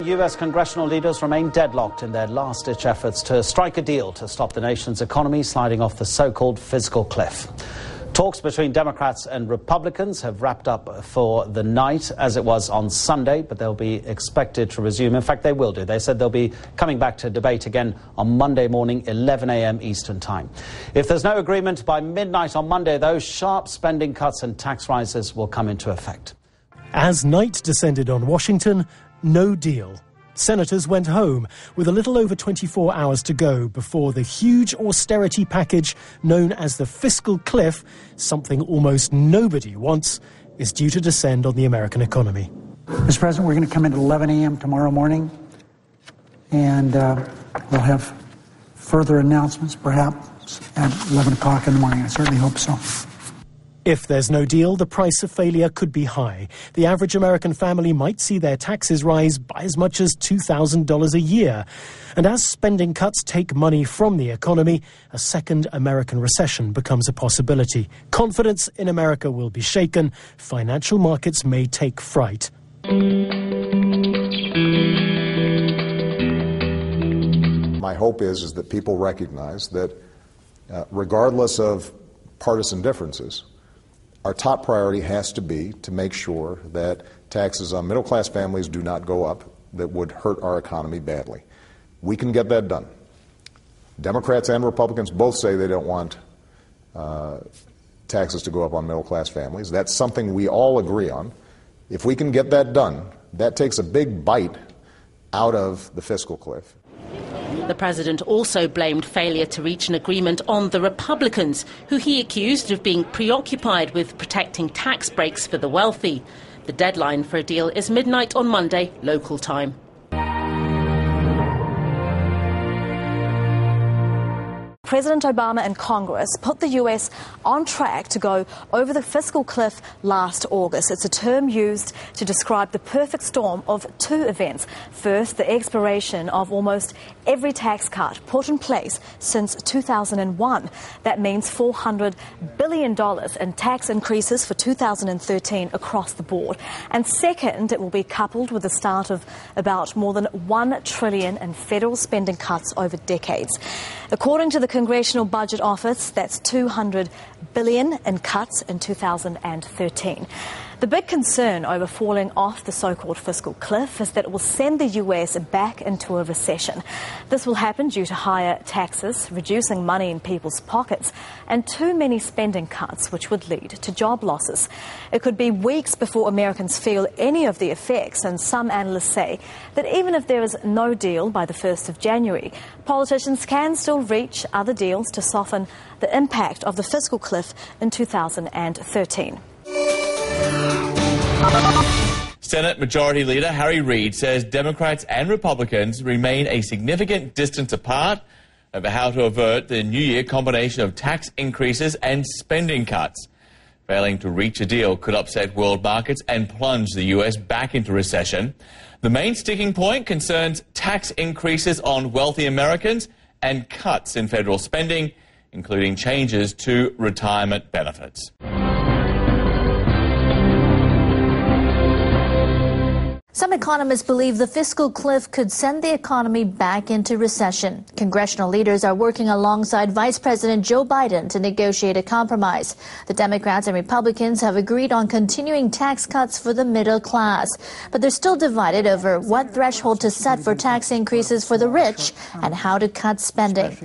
US congressional leaders remain deadlocked in their last-ditch efforts to strike a deal to stop the nation's economy sliding off the so-called fiscal cliff. Talks between Democrats and Republicans have wrapped up for the night, as it was on Sunday, but they'll be expected to resume. In fact, they will do. They said they'll be coming back to debate again on Monday morning, 11 a.m. Eastern Time. If there's no agreement by midnight on Monday, though, sharp spending cuts and tax rises will come into effect. As night descended on Washington, no deal. Senators went home with a little over 24 hours to go before the huge austerity package known as the fiscal cliff, something almost nobody wants, is due to descend on the American economy. Mr. President, we're going to come in at 11 a.m. tomorrow morning, and we'll have further announcements perhaps at 11 o'clock in the morning. I certainly hope so. If there's no deal, the price of failure could be high. The average American family might see their taxes rise by as much as $2,000 a year. And as spending cuts take money from the economy, a second American recession becomes a possibility. Confidence in America will be shaken. Financial markets may take fright. My hope is that people recognize that regardless of partisan differences, our top priority has to be to make sure that taxes on middle-class families do not go up that would hurt our economy badly. We can get that done. Democrats and Republicans both say they don't want taxes to go up on middle-class families. That's something we all agree on. If we can get that done, that takes a big bite out of the fiscal cliff. The president also blamed failure to reach an agreement on the Republicans, who he accused of being preoccupied with protecting tax breaks for the wealthy. The deadline for a deal is midnight on Monday, local time. President Obama and Congress put the US on track to go over the fiscal cliff last August. It's a term used to describe the perfect storm of two events. First, the expiration of almost every tax cut put in place since 2001. That means $400 billion in tax increases for 2013 across the board. And second, it will be coupled with the start of about more than $1 trillion in federal spending cuts over decades. According to the Congressional Budget Office, that's $200 billion in cuts in 2013. The big concern over falling off the so-called fiscal cliff is that it will send the US back into a recession. This will happen due to higher taxes, reducing money in people's pockets, and too many spending cuts, which would lead to job losses. It could be weeks before Americans feel any of the effects, and some analysts say that even if there is no deal by the 1st of January, politicians can still reach other deals to soften the impact of the fiscal cliff in 2013. Senate Majority Leader Harry Reid says Democrats and Republicans remain a significant distance apart over how to avert the New Year combination of tax increases and spending cuts. Failing to reach a deal could upset world markets and plunge the US back into recession. The main sticking point concerns tax increases on wealthy Americans and cuts in federal spending, including changes to retirement benefits. Some economists believe the fiscal cliff could send the economy back into recession. Congressional leaders are working alongside Vice President Joe Biden to negotiate a compromise. The Democrats and Republicans have agreed on continuing tax cuts for the middle class, but they're still divided over what threshold to set for tax increases for the rich and how to cut spending.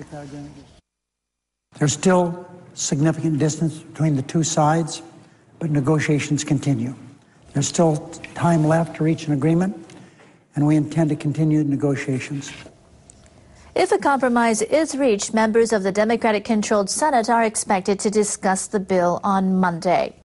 There's still significant distance between the two sides, but negotiations continue. There's still time left to reach an agreement, and we intend to continue negotiations. If a compromise is reached, members of the Democratic-controlled Senate are expected to discuss the bill on Monday.